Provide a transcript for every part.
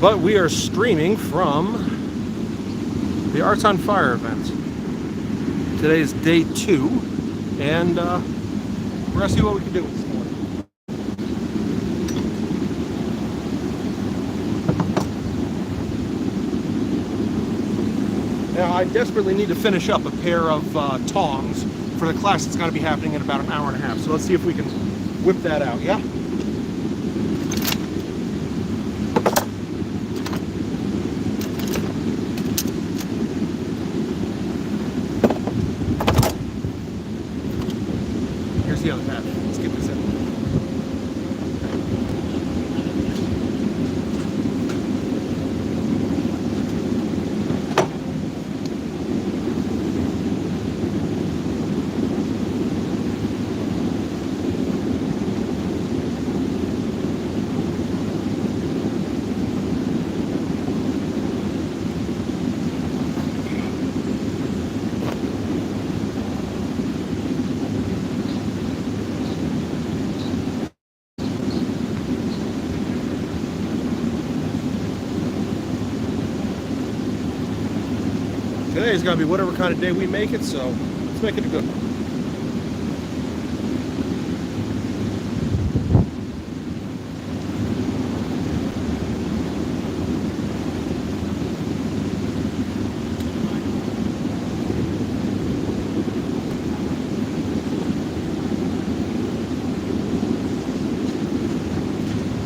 But we are streaming from the Arts on Fire event. Today is day 2, and we're gonna see what we can do with this morning. Now, I desperately need to finish up a pair of tongs for the class that's going to be happening in about an hour and a half. So let's see if we can whip that out, yeah? Here's the other half. Let's get this in. Today is going to be whatever kind of day we make it, so let's make it a good one.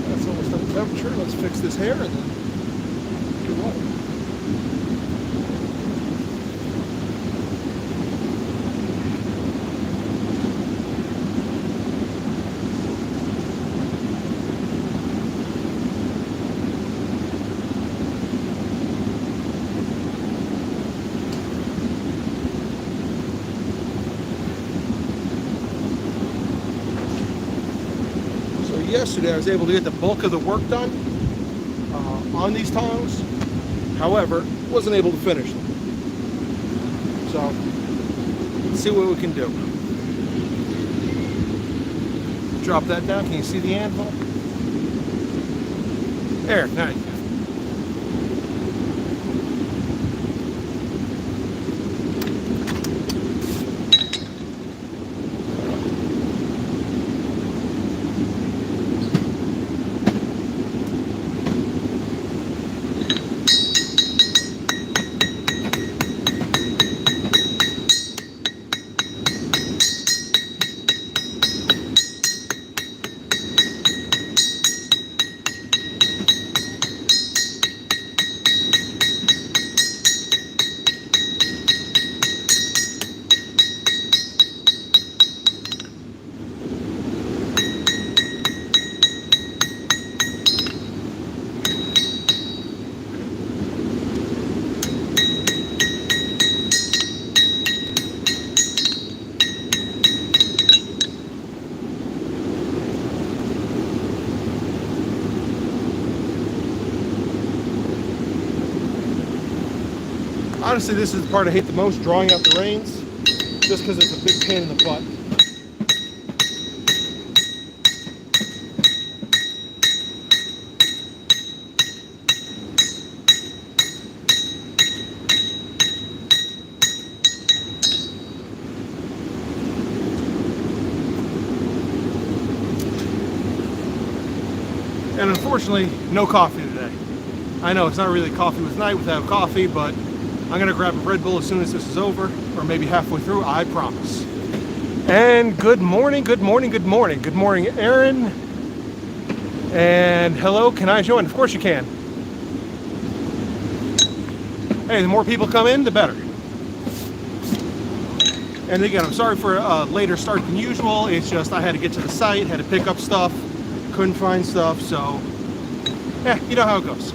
That's almost up to temperature. Let's fix this hair and then get rolling. Yesterday I was able to get the bulk of the work done on these tongs. However, wasn't able to finish them. So let's see what we can do. Drop that down. Can you see the anvil? There, now you can. Honestly, this is the part I hate the most, drawing out the reins, just because it's a big pain in the butt. And unfortunately, no coffee today. I know it's not really coffee with night without coffee, but I'm gonna grab a Red Bull as soon as this is over, or maybe halfway through, I promise. And good morning, good morning, good morning. Good morning, Aaron. And hello, can I join? Of course you can. Hey, the more people come in, the better. And again, I'm sorry for a later start than usual. It's just I had to get to the site, had to pick up stuff, couldn't find stuff, so yeah, you know how it goes.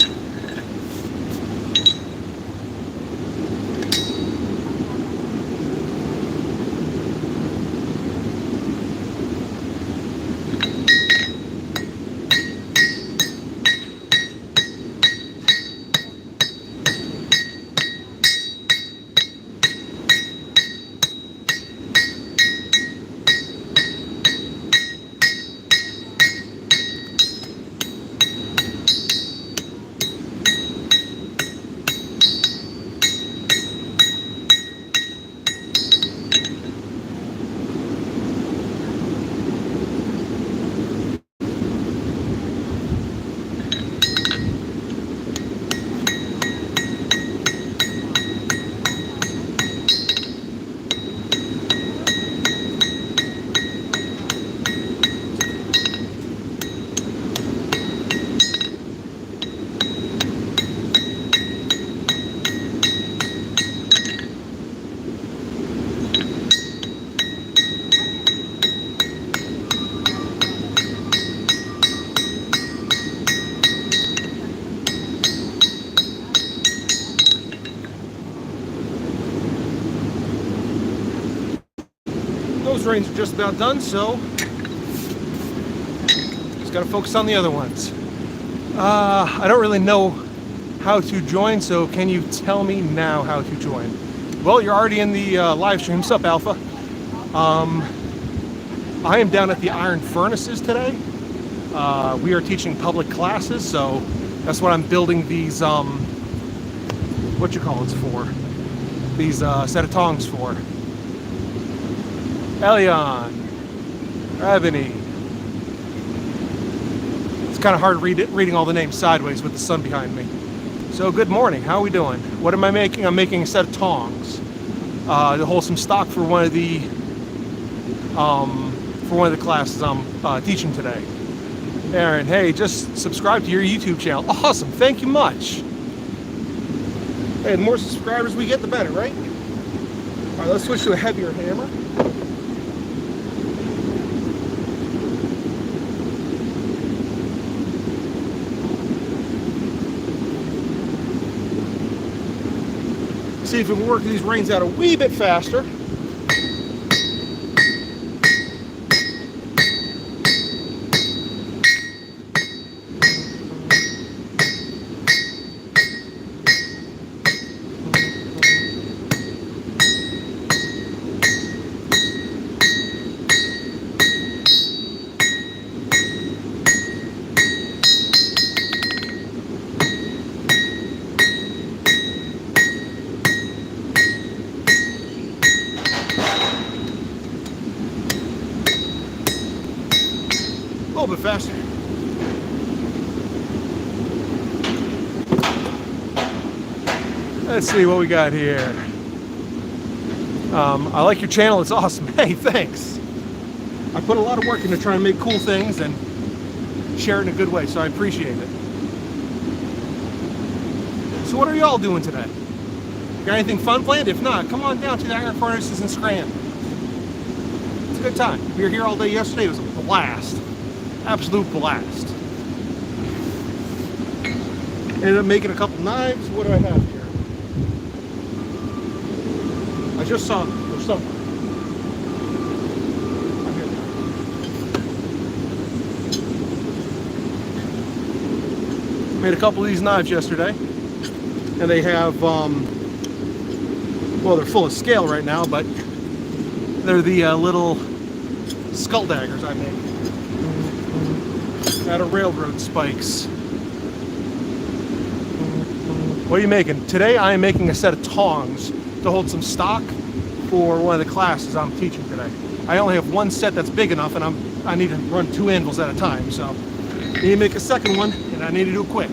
Those reins are just about done, so just gotta focus on the other ones. I don't really know how to join, so can you tell me now how to join? Well, you're already in the live stream. Sup, Alpha? I am down at the Iron Furnaces today. We are teaching public classes, so that's what I'm building these, what you call it for? These set of tongs for. Elion, Ebony. It's kind of hard reading all the names sideways with the sun behind me. So good morning, how are we doing? What am I making? I'm making a set of tongs to hold some stock for one of the classes I'm teaching today. Aaron, hey, just subscribe to your YouTube channel. Awesome, thank you much. Hey, the more subscribers we get, the better, right? All right, let's switch to a heavier hammer. See if we can work these reins out a wee bit faster. A little bit faster. Let's see what we got here. I like your channel, it's awesome. Hey, thanks. I put a lot of work into trying to make cool things and share it in a good way, so I appreciate it. So what are y'all doing today? Got anything fun planned? If not, come on down to the Iron Furnaces in Scranton. It's a good time. We were here all day yesterday, it was a blast. Absolute blast. Ended up making a couple knives. What do I have here? I just saw them. There's some. Made a couple of these knives yesterday. And they have, well, they're full of scale right now, but they're the little skull daggers I make out of railroad spikes. What are you making? Today I am making a set of tongs to hold some stock for one of the classes I'm teaching today. I only have one set that's big enough, and I need to run 2 anvils at a time, so I need to make a second one, and I need to do it quick.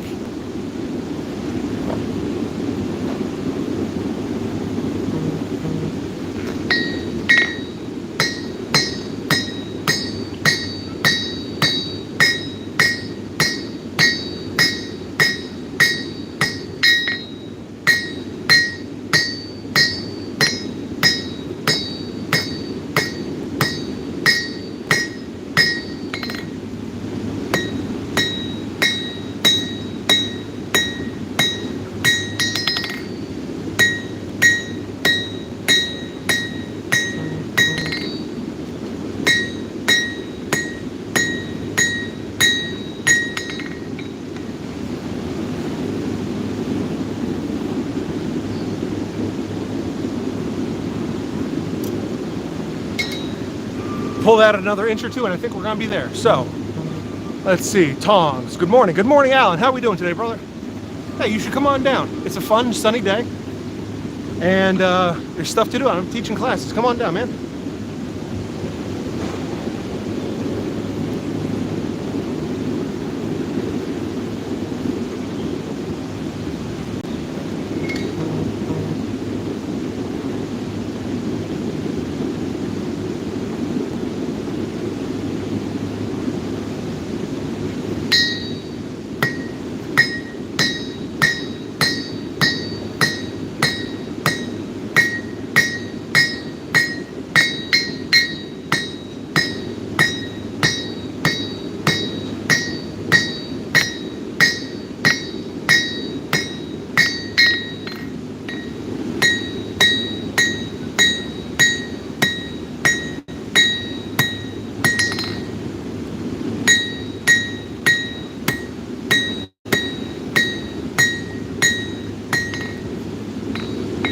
Pull that another inch or two, and I think we're gonna be there. So, let's see, tongs. Good morning, Alan. How are we doing today, brother? Hey, you should come on down. It's a fun, sunny day, and there's stuff to do. I'm teaching classes. Come on down, man.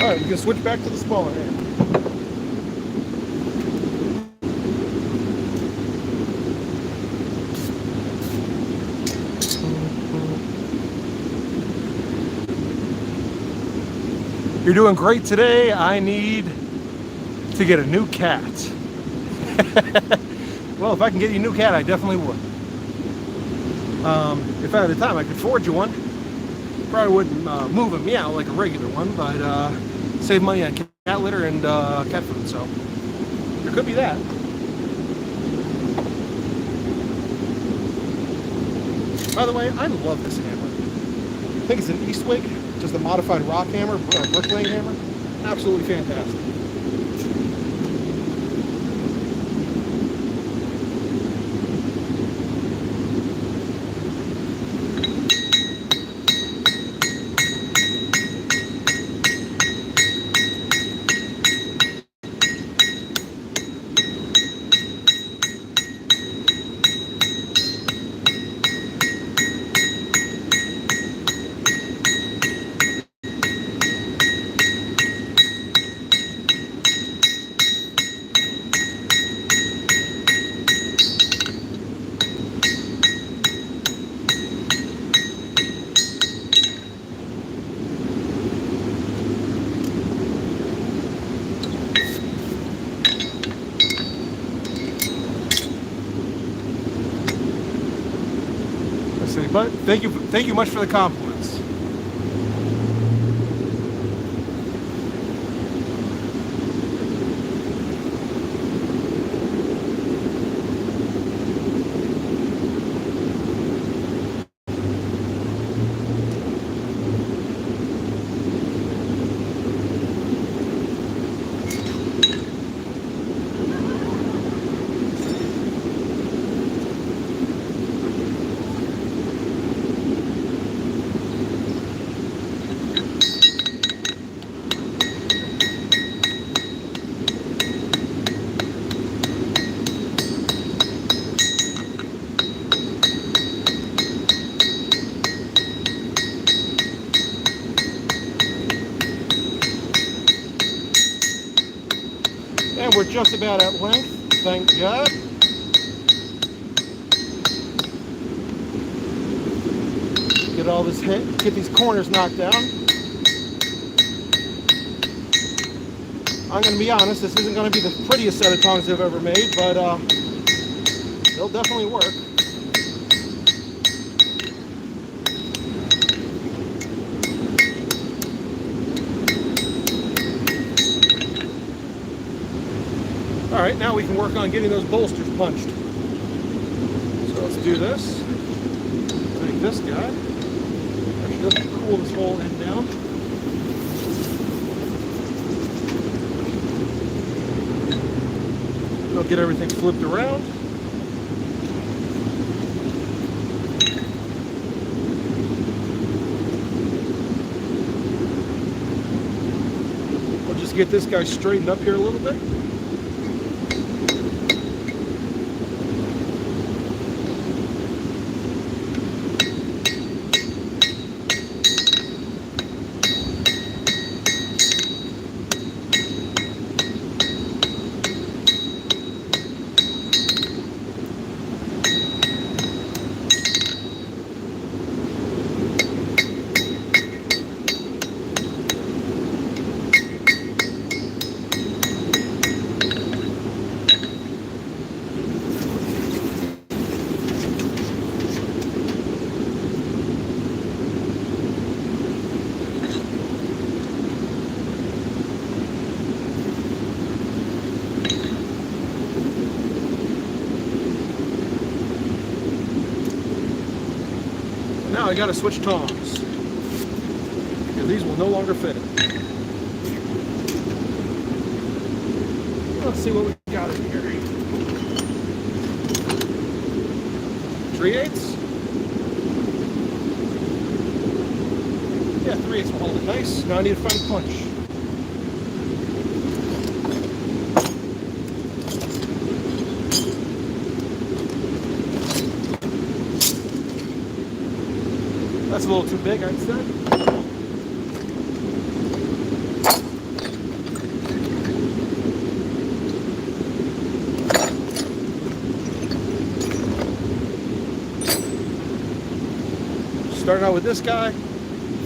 Alright, we can switch back to the smaller hammer. You're doing great today. I need to get a new cat. Well, if I can get you a new cat, I definitely would. If I had the time, I could forge you one. Probably wouldn't move a meow like a regular one, but save money on cat litter and cat food, so there could be that. By the way, I love this hammer. I think it's an Eastwick, just a modified rock hammer, or bricklaying hammer. Absolutely fantastic. But thank you much for the compliments. And we're just about at length, thank God. Get these corners knocked down. I'm going to be honest, this isn't going to be the prettiest set of tongs I've ever made, but they'll definitely work. All right, now we can work on getting those bolsters punched. So let's do this. Take this guy. Actually, let's cool this whole end down. We'll get everything flipped around. We'll just get this guy straightened up here a little bit. Now I got to switch tongs, because these will no longer fit it. Let's see what we got in here. 3/8. Yeah, 3/8 will hold it nice. Now I need to find a punch. That's a little too big, I'd say. Started out with this guy,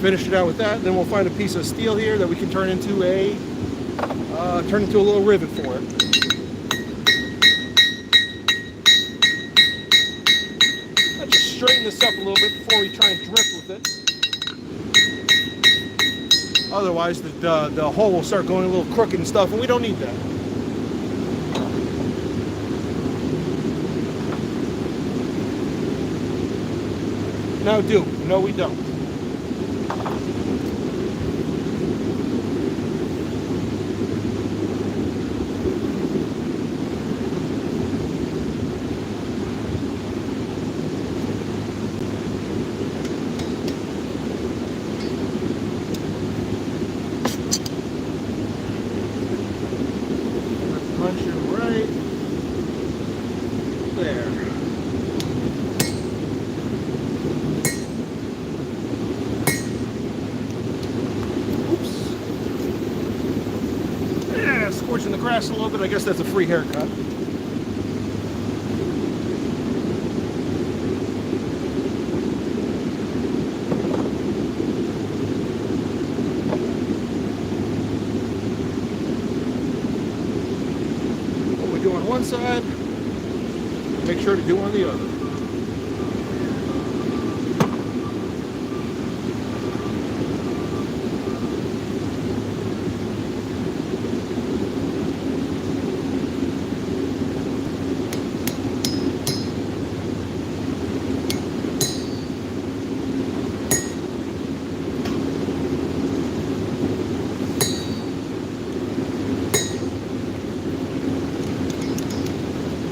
finished it out with that. Then we'll find a piece of steel here that we can turn into a little rivet for it. Let's just straighten this up a little bit before we try and drift with it. Otherwise, the hole will start going a little crooked and stuff, and we don't need that. No, do. No, we don't. Punch it right there. Scorching the grass a little bit. I guess that's a free haircut. What we do on one side, make sure to do on the other.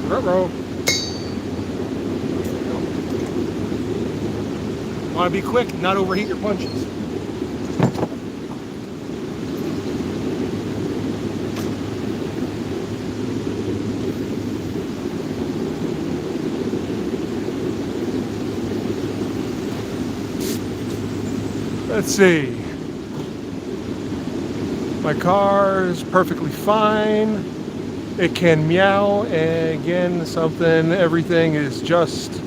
Ruh-roh. Want to be quick, not overheat your punches. Let's see. My car is perfectly fine. It can meow, and again, everything is just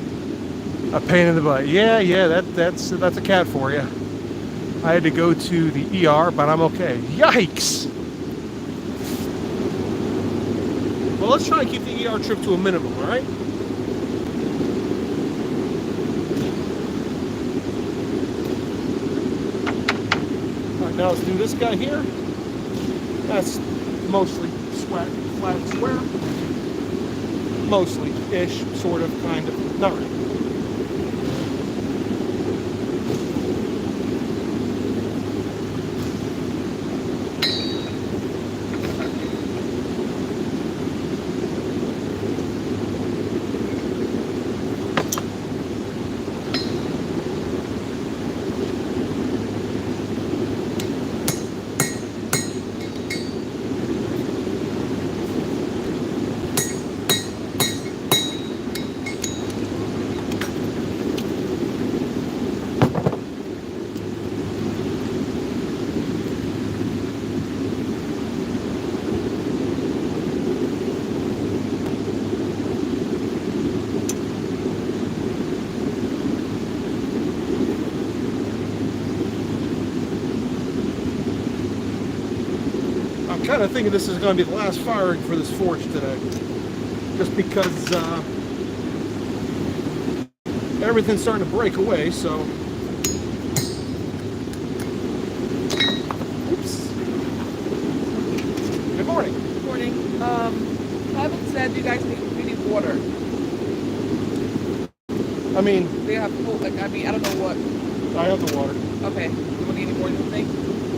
a pain in the butt. Yeah, that's a cat for you. I had to go to the ER, but I'm okay. Yikes! Well, let's try and keep the ER trip to a minimum, all right? All right, now let's do this guy here. That's mostly flat and square. Mostly-ish, sort of, kind of, not really. I'm kind of thinking this is going to be the last firing for this forge today, just because everything's starting to break away. So, oops. Good morning. Good morning. Haven't said you guys need water. I mean, They have I don't know what. I have the water. Okay. You want to get any more? You think?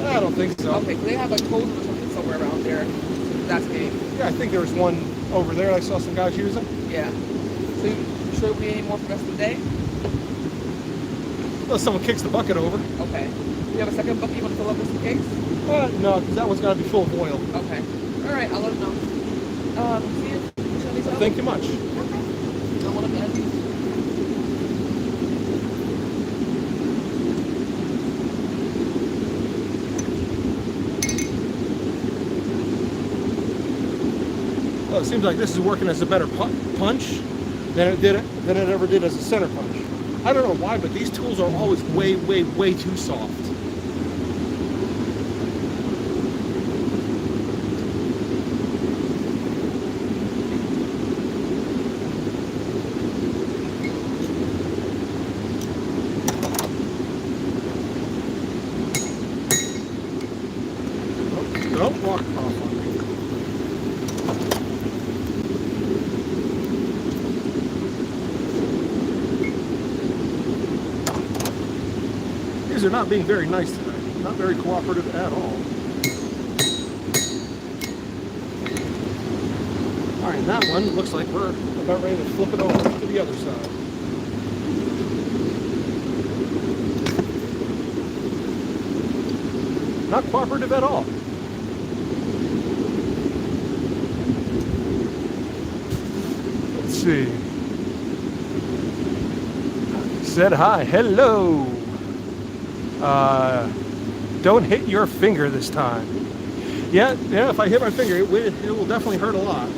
I don't think so. Okay. They have a hose or something somewhere around there. That's game. Yeah, I think there was one over there. I saw some guys using. Yeah. So you sure we need any more for the rest of the day? Unless someone kicks the bucket over. Okay. You have a second bucket you want to fill up with some cakes? No, because that one's got to be full of oil. Okay. All right. I'll let them know. See you. Thank you much. Okay. Don't want to bend. Well, it seems like this is working as a better punch than it ever did as a center punch. I don't know why, but these tools are always way, way, way too soft. Don't walk off on me. These are not being very nice today. Not very cooperative at all. All right, that one looks like we're about ready to flip it over to the other side. Not cooperative at all. Let's see. Said hi, hello. Don't hit your finger this time. Yeah, if I hit my finger, it will definitely hurt a lot.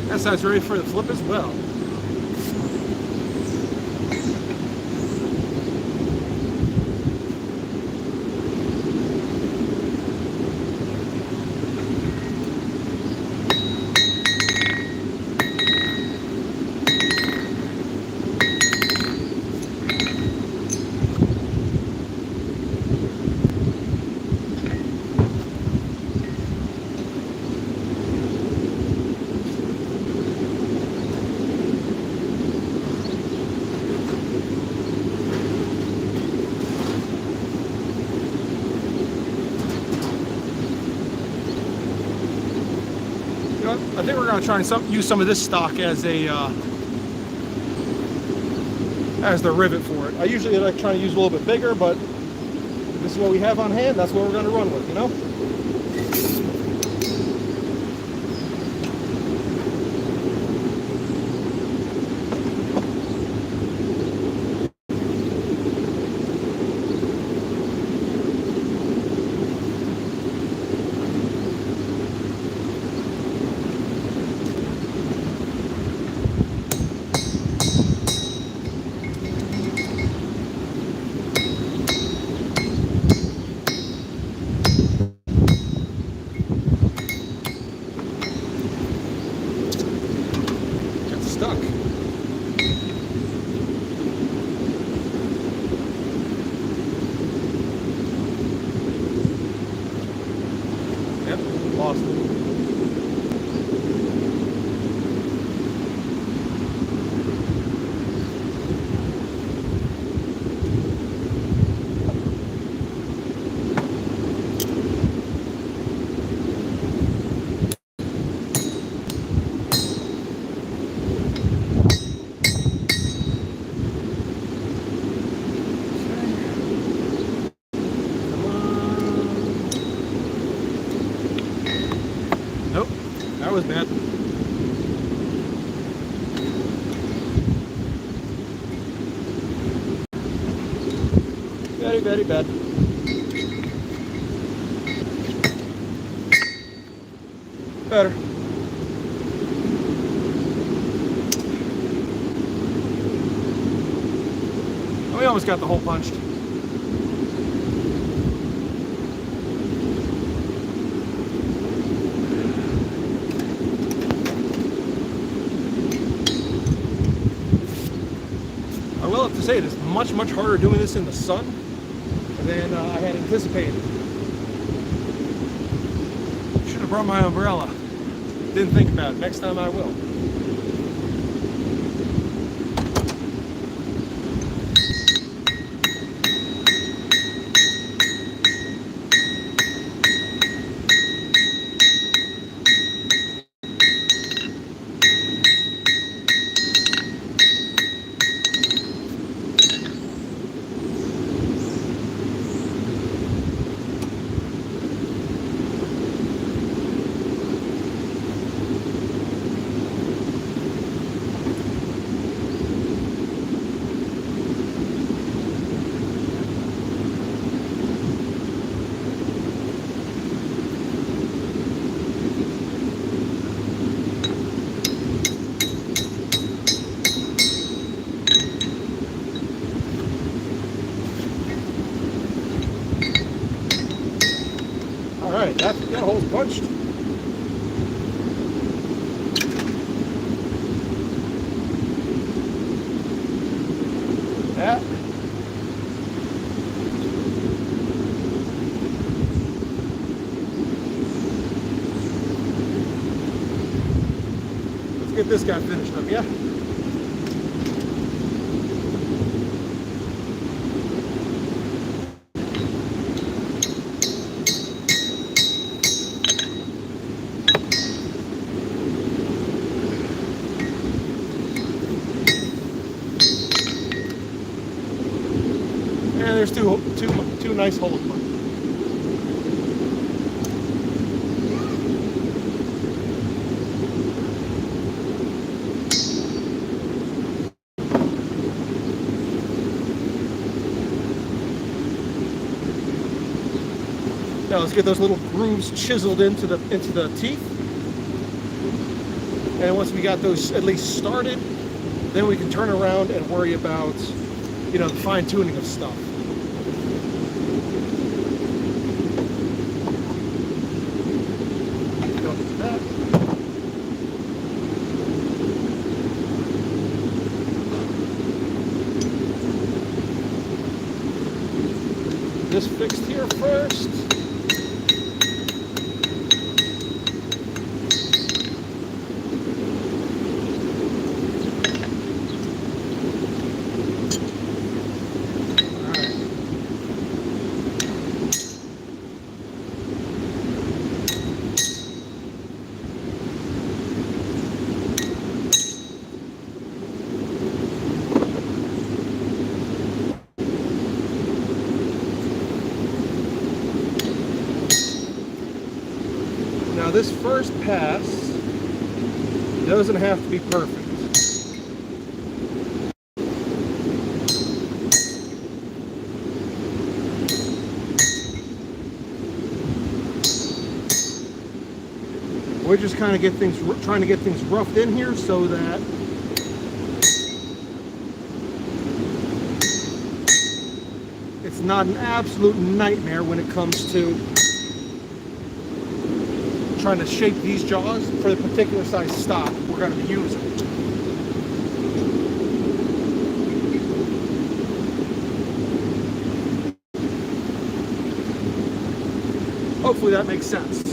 That side's ready for the flip as well. I think we're going to try and use some of this stock as a as the rivet for it. I usually like trying to use a little bit bigger, but if this is what we have on hand, that's what we're going to run with, you know? Stuck. Yep, lost it. Nope, that was bad. Very, very bad. Better. We almost got the hole punched. to say it is much, much harder doing this in the sun than I had anticipated. Should have brought my umbrella. Didn't think about it. Next time I will. Alright, that hole's punched. That. Let's get this guy finished up, yeah? There's two nice holes. Now let's get those little grooves chiseled into the teeth. And once we got those at least started, then we can turn around and worry about, you know, the fine tuning of stuff. This fixed here first. Now this first pass doesn't have to be perfect. We're just kind of trying to get things roughed in here so that it's not an absolute nightmare when it comes to trying to shape these jaws for the particular size stock we're going to be using. Hopefully that makes sense.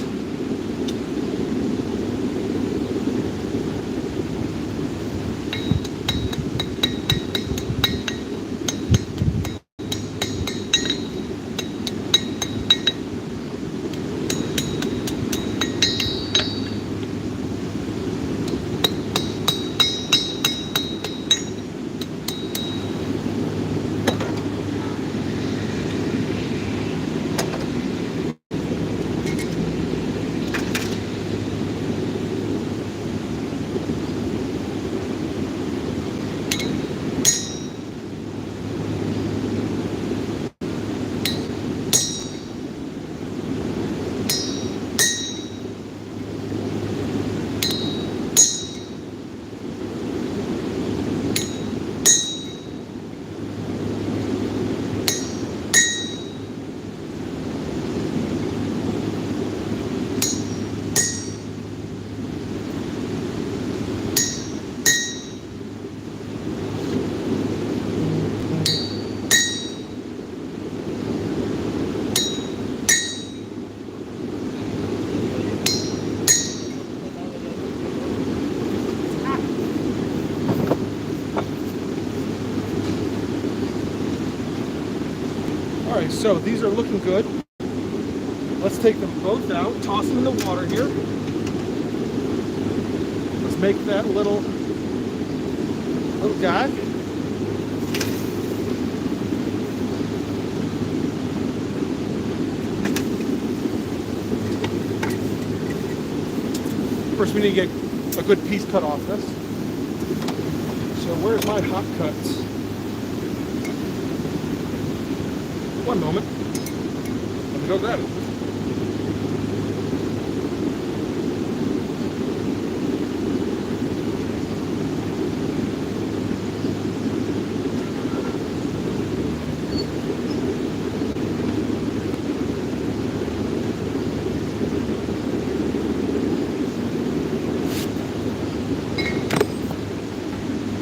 All right, so these are looking good. Let's take them both out, toss them in the water here. Let's make that little guy. First, we need to get a good piece cut off this. So where's my hot cuts? One moment. Let me go grab it.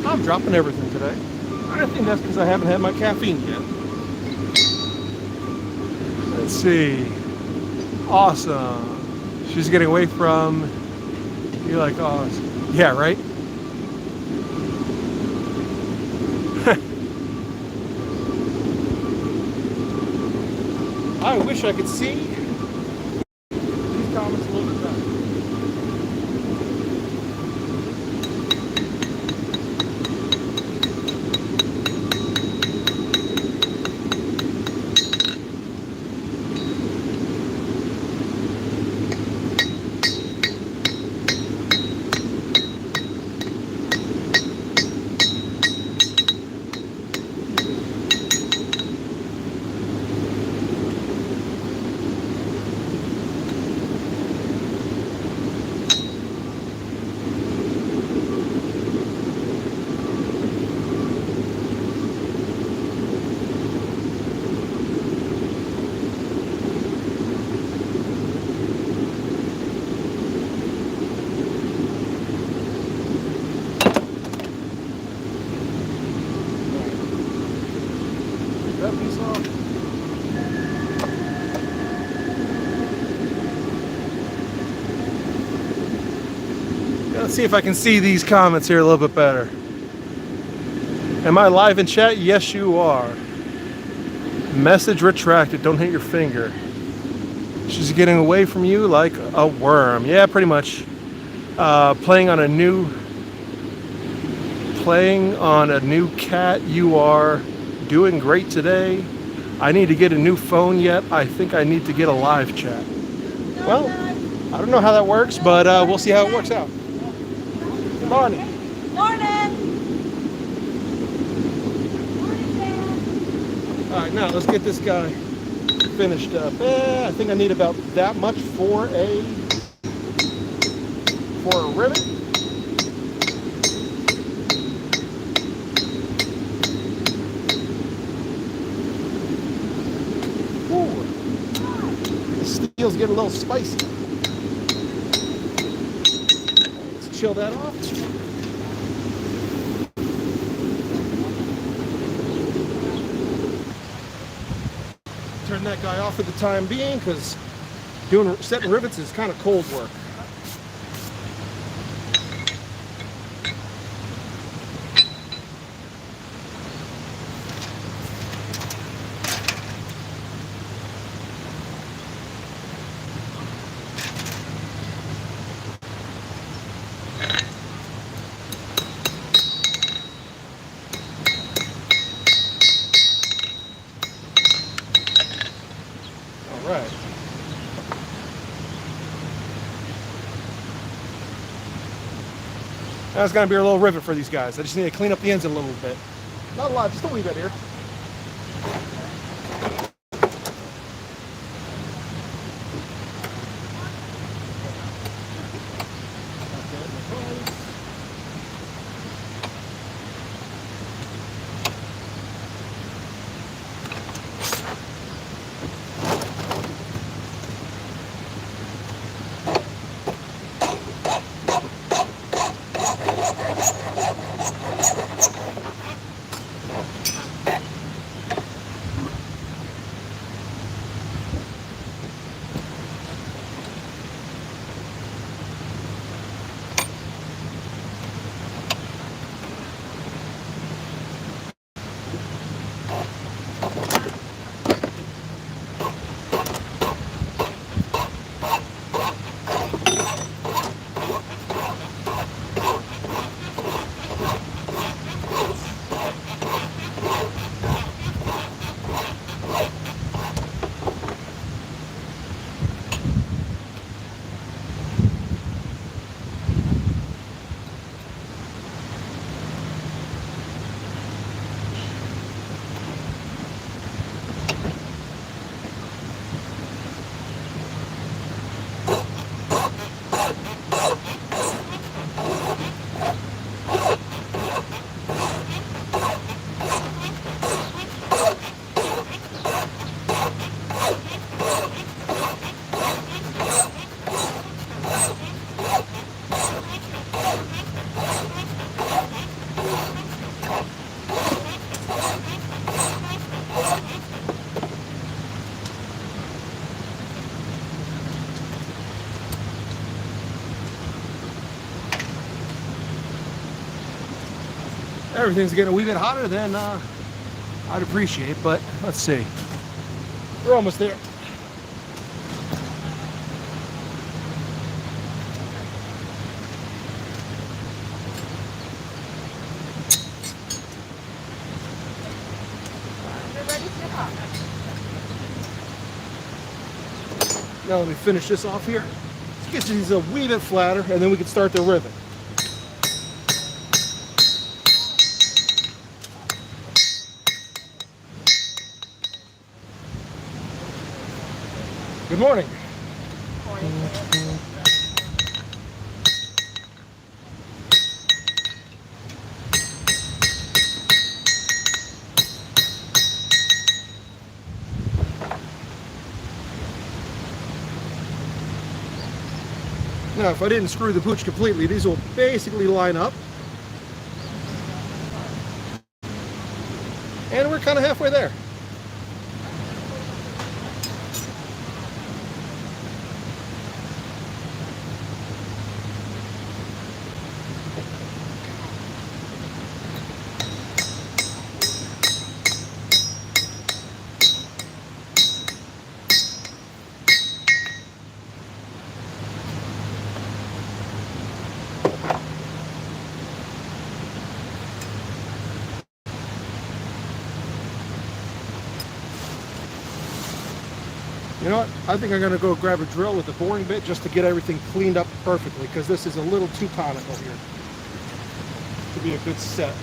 I'm dropping everything today. I think that's because I haven't had my caffeine yet. Let's see. Awesome. She's getting away from. You're like, oh, yeah, right? I wish I could see these comments a little bit better. That piece off. Let's see if I can see these comments here a little bit better. Am I live in chat? Yes, you are. Message retracted. Don't hit your finger. She's getting away from you like a worm. Yeah, pretty much. Playing on a new cat. You are doing great today. I need to get a new phone yet. I think I need to get a live chat. Well, I don't know how that works, but we'll see how it works out. Good morning. Morning. All right, now let's get this guy finished up. I think I need about that much for a rivet. Steel's getting a little spicy. Let's chill that off. Turn that guy off for the time being because setting rivets is kind of cold work. Right. That's gonna be a little rivet for these guys. I just need to clean up the ends a little bit. Not a lot, just a wee bit here. everything's getting a wee bit hotter than I'd appreciate, but let's see. We're almost there. You're ready to hop. Now let me finish this off here. Let's get these a wee bit flatter, and then we can start the rivet. Good morning. Now, if I didn't screw the pooch completely, these will basically line up. And we're kind of halfway there. You know what? I think I'm going to go grab a drill with a boring bit just to get everything cleaned up perfectly, because this is a little too conical here to be a good set.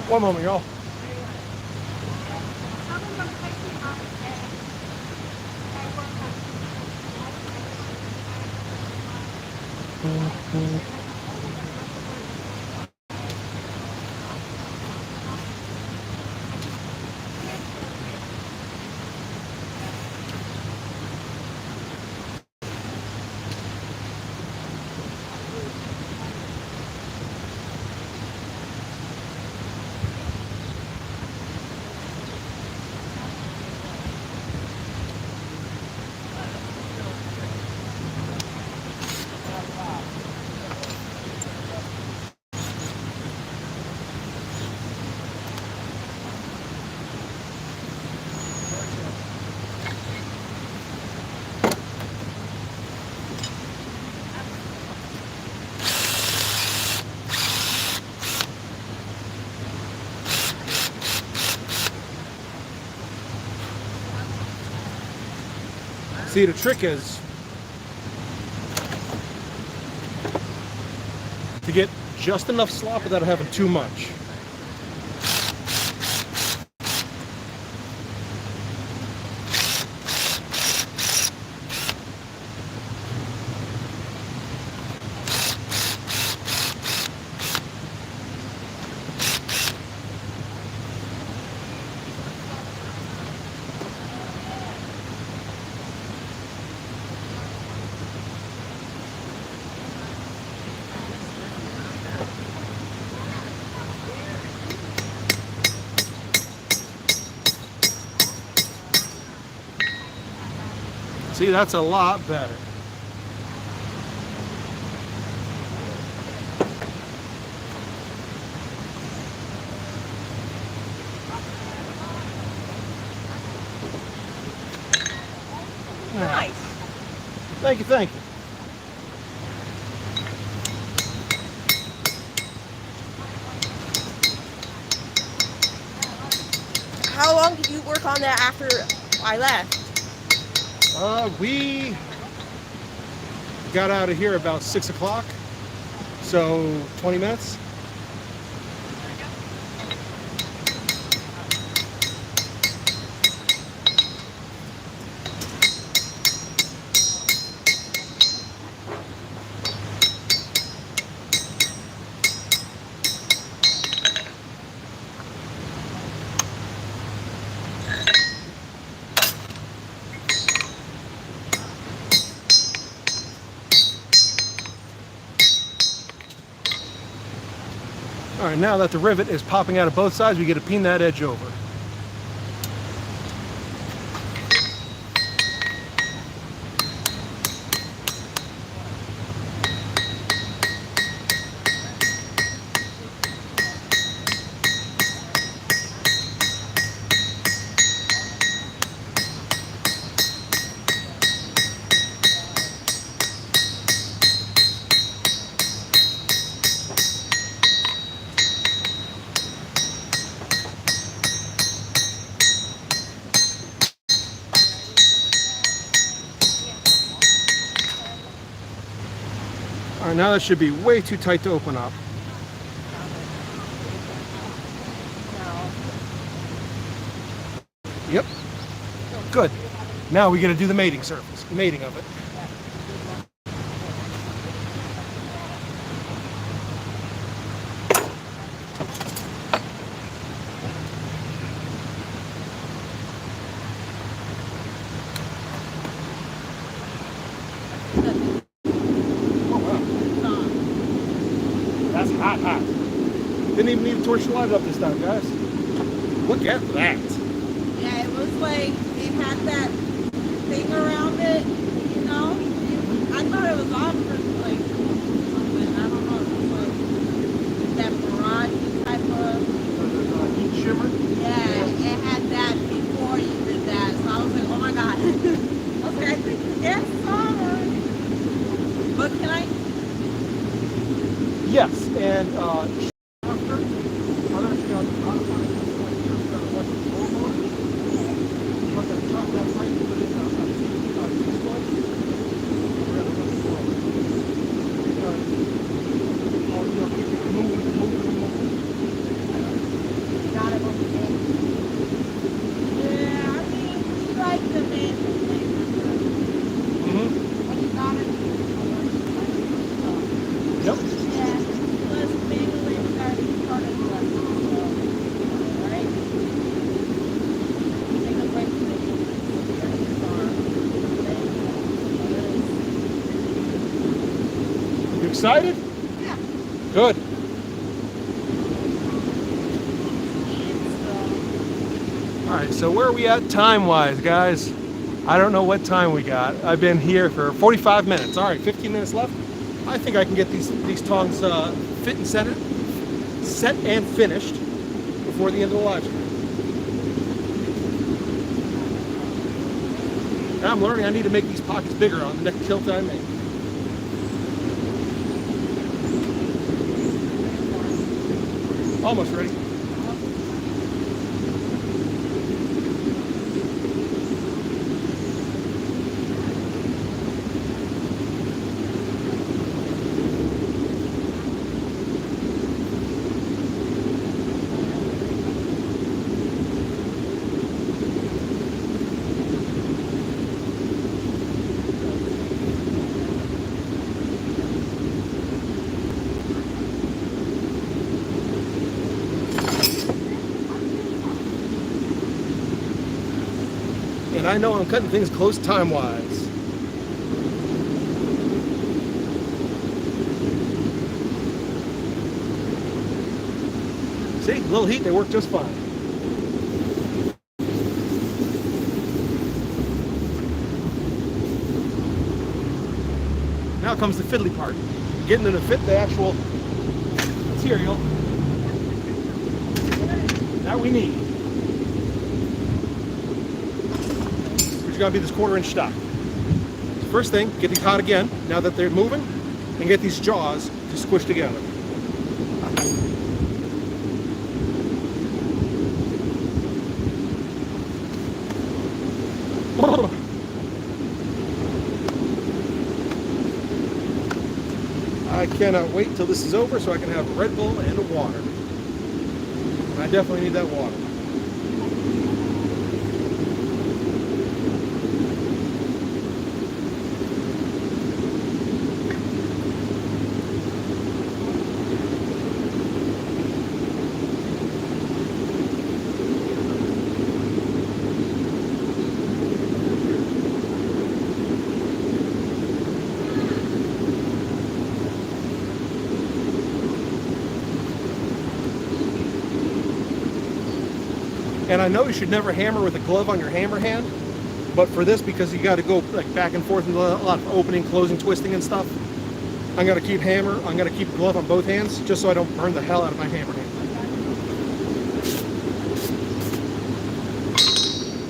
One moment, y'all. See, the trick is to get just enough slop without having too much. See, that's a lot better. Nice. Thank you, thank you. How long did you work on that after I left? We got out of here about 6 o'clock, so 20 minutes. All right, now that the rivet is popping out of both sides, we get to peen that edge over. All right, now that should be way too tight to open up. Yep. Good. Now we got to do the mating surface, mating of it. That's hot, hot. Didn't even need to torch the light up this time, guys. Look at that. Yeah, it was like, it had that thing around it, you know? I thought it was off for like something, I don't know, it was like that mirage type of... Heat shimmer? Yeah, it had that before you did that, so I was like, oh my god. I was like, I think that's summer. But can I... Yes, and got it over there? Yeah, I mean, you like the man when you got it. Yep. Yeah, plus manually started right? Take a break from You excited? yeah. Good. All right, so where are we at time-wise, guys? I don't know what time we got. I've been here for 45 minutes. All right, 15 minutes left. I think I can get these tongs fit and set and finished before the end of the live stream. Now I'm learning I need to make these pockets bigger on the next tilt I make. Almost ready. And I know I'm cutting things close time-wise. See, a little heat, they work just fine. Now comes the fiddly part. Getting them to fit the actual material that we need. Which is going to be this 1/4 inch stock. First thing, get these hot again, now that they're moving, and get these jaws to squish together. I cannot wait till this is over so I can have a Red Bull and a water. I definitely need that water. And I know you should never hammer with a glove on your hammer hand, but for this, because you got to go like back and forth and a lot of opening, closing, twisting and stuff, I'm gonna keep glove on both hands just so I don't burn the hell out of my hammer hand.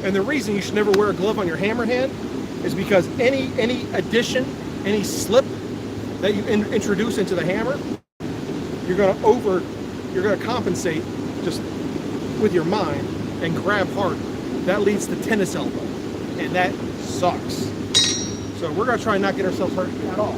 And the reason you should never wear a glove on your hammer hand is because any addition, any slip that you introduce into the hammer, you're gonna compensate just with your mind and grab harder. That leads to tennis elbow, and that sucks. So we're gonna try and not get ourselves hurt at all.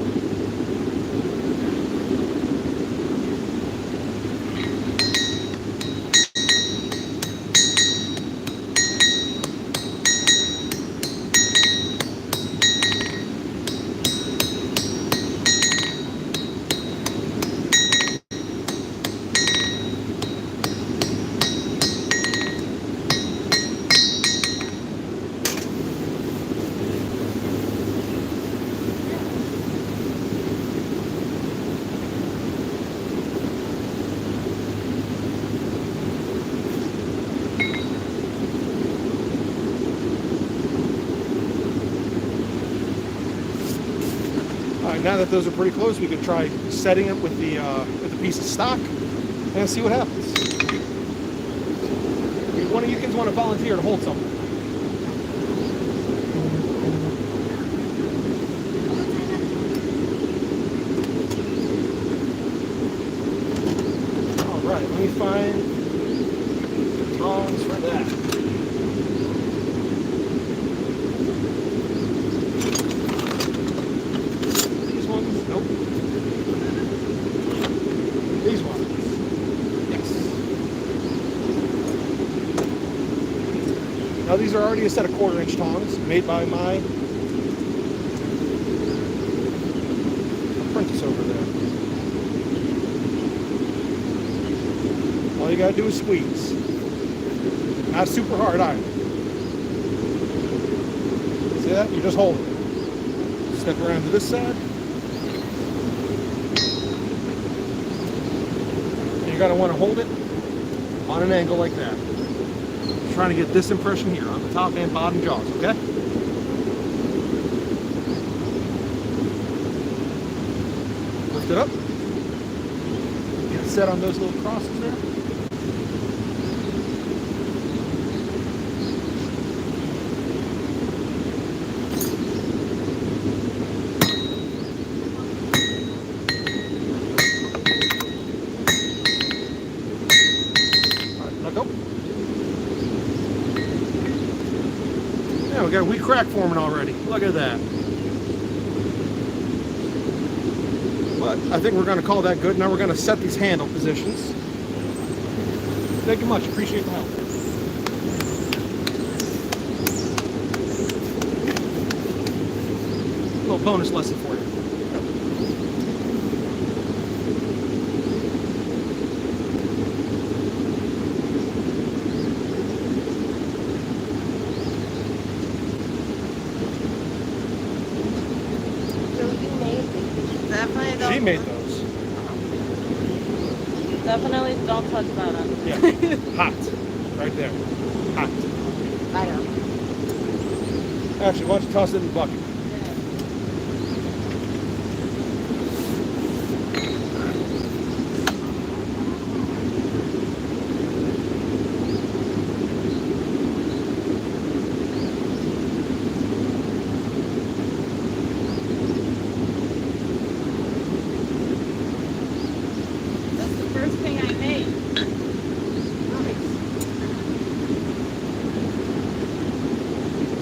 Now that those are pretty close, we could try setting it with the piece of stock and see what happens. One of you kids want to volunteer to hold something. All right, let me find the tongs for that. Nope. These ones. Yes. Now these are already a set of 1/4-inch tongs made by my apprentice over there. All you gotta do is squeeze. Not super hard either. See that? You just hold it. Step around to this side. You're going to want to hold it on an angle like that. I'm trying to get this impression here on the top and bottom jaws, okay? Lift it up. Get it set on those little crosses there. Yeah, we got a wee crack forming already. Look at that. But I think we're going to call that good. Now we're going to set these handle positions. Thank you much. Appreciate the help. A little bonus lesson for you. She made those. Definitely don't touch that. Yeah. Hot. Right there. Hot. Fire. Actually, why don't you toss it in the bucket?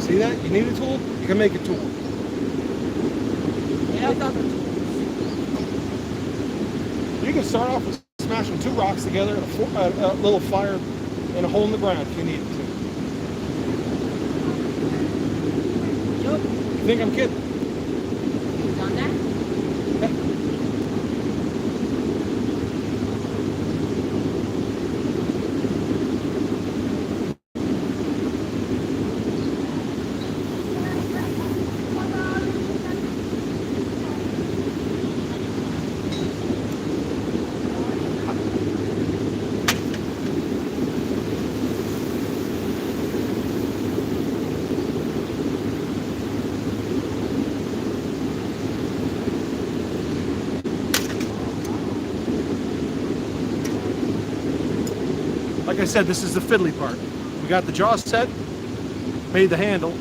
See that? You need a tool? You can make a tool. Yeah, it doesn't. You can start off with smashing 2 rocks together and a little fire and a hole in the ground if you need it to. Yep. You think I'm kidding? You done that? Yeah. like I said, this is the fiddly part. We got the jaws set, made the handle,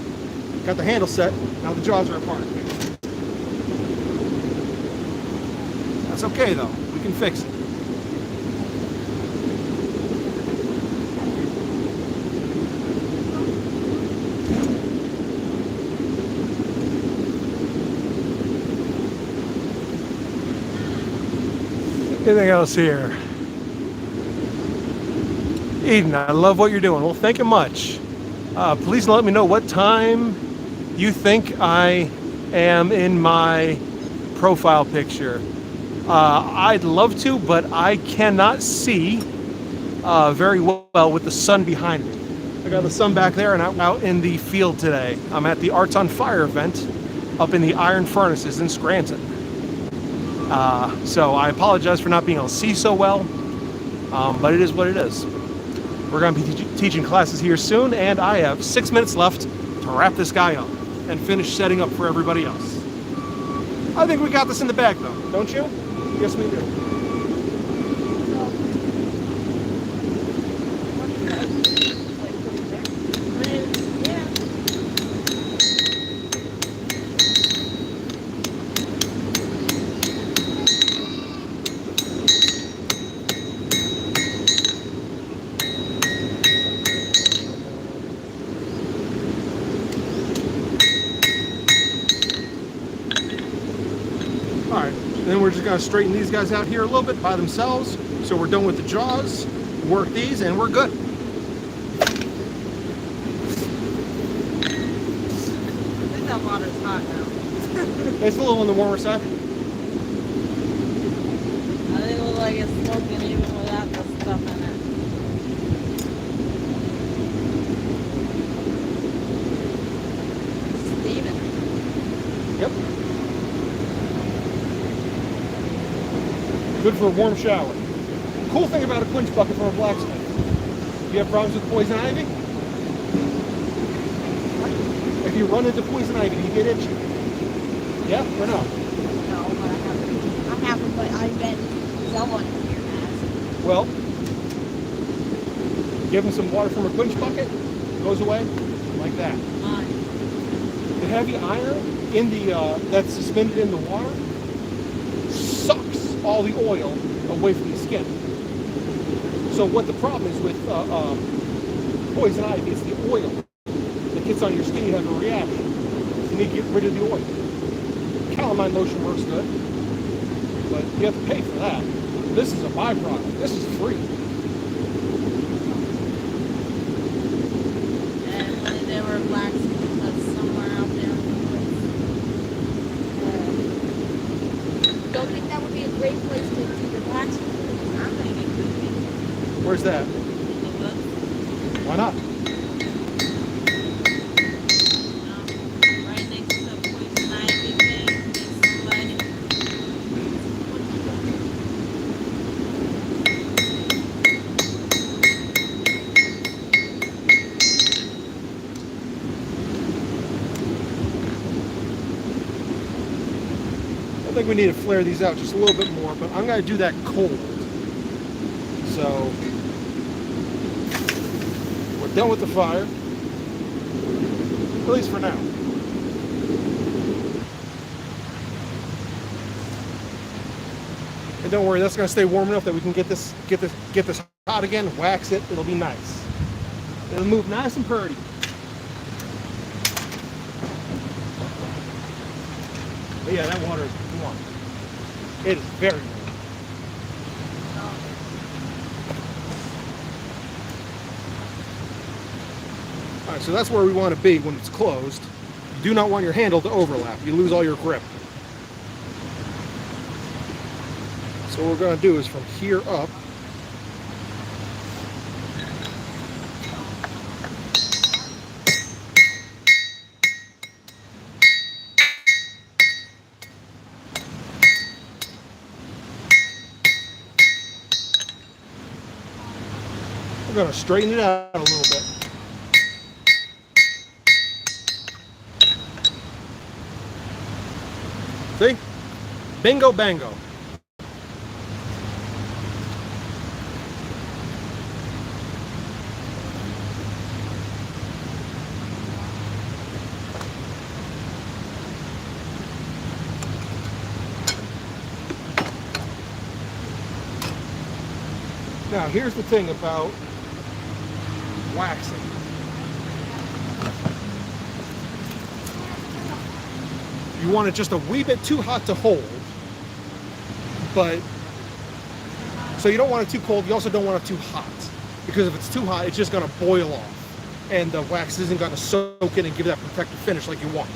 got the handle set, now the jaws are apart. That's okay though, we can fix it. Anything else here? Eden, I love what you're doing. Well, thank you much. Please let me know what time you think I am in my profile picture. I'd love to, but I cannot see very well with the sun behind me. I got the sun back there and I'm out in the field today. I'm at the Arts on Fire event up in the Iron Furnaces in Scranton. So I apologize for not being able to see so well, but it is what it is. We're going to be teaching classes here soon, and I have 6 minutes left to wrap this guy up and finish setting up for everybody else. I think we got this in the bag, though, don't you? Yes, we do. Then we're just going to straighten these guys out here a little bit by themselves. So we're done with the jaws, work these, and we're good. I think that water's hot now. It's a little on the warmer side. I think it looks like it's smoking even without the stuff in it. Steven. Yep. Good for a warm shower. Cool thing about a quench bucket from a blacksmith. You have problems with poison ivy? If you run into poison ivy, do you get itchy? Yeah or no? No, but I haven't, but I bet someone here has. Well, give them some water from a quench bucket, it goes away like that. The heavy iron in the that's suspended in the water sucks all the oil away from the skin. So what the problem is with poison ivy is the oil that gets on your skin. You have a reaction. You need to get rid of the oil. Calamine lotion works good, but you have to pay for that. This is a byproduct. This is free. And when they were blacksmiths somewhere out there in the woods. Don't think that would be a great place to do your blacksmith? I think it could be. Where's that? In the woods. Why not? Right next to the poison ivy thing. There's I think we need to flare these out just a little bit more, but I'm going to do that cold. So we're done with the fire, at least for now. And don't worry, that's going to stay warm enough that we can get this hot again, wax it, it'll be nice. It'll move nice and pretty. But yeah, that water is warm. It is very warm. All right, so that's where we want to be when it's closed. You do not want your handle to overlap. You lose all your grip. So what we're going to do is from here up, we're going to straighten it out a little bit. See? Bingo bango. Now, here's the thing about waxing. You want it just a wee bit too hot to hold, but so you don't want it too cold, you also don't want it too hot, because if it's too hot, it's just going to boil off, and the wax isn't going to soak in and give that protective finish like you want.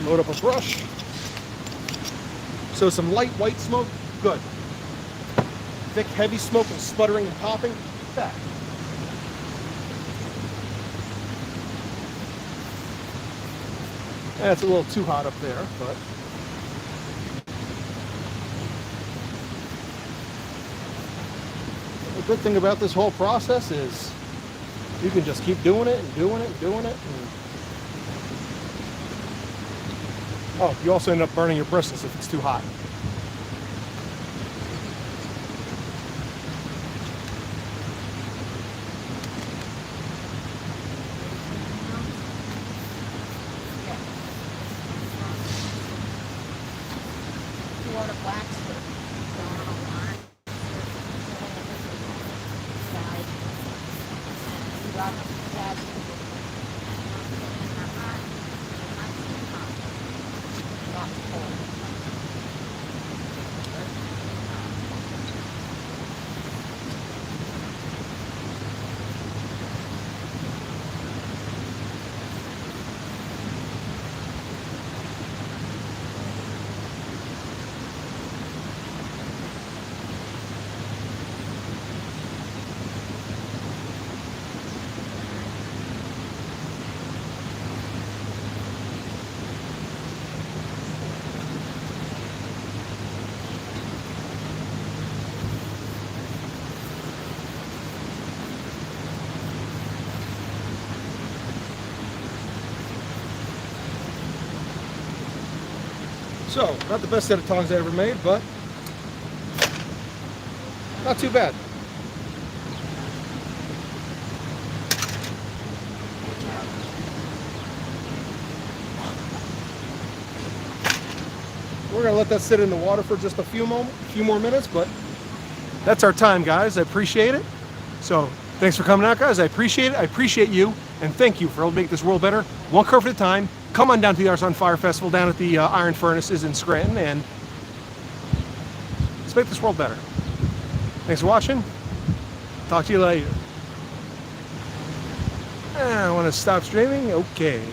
Load up a brush. So some light white smoke, good. Thick, heavy smoke and sputtering and popping, bad. That's a little too hot up there, but the good thing about this whole process is you can just keep doing it and doing it and doing it. Oh, you also end up burning your bristles if it's too hot. So, not the best set of tongs I ever made, but not too bad. We're gonna let that sit in the water for just a few more minutes, but that's our time, guys. I appreciate it. So, thanks for coming out, guys. I appreciate it. I appreciate you, and thank you for helping make this world better, one kerf at a time. Come on down to the Arts on Fire Festival down at the Iron Furnaces in Scranton, and let's make this world better. Thanks for watching. Talk to you later. I want to stop streaming. Okay.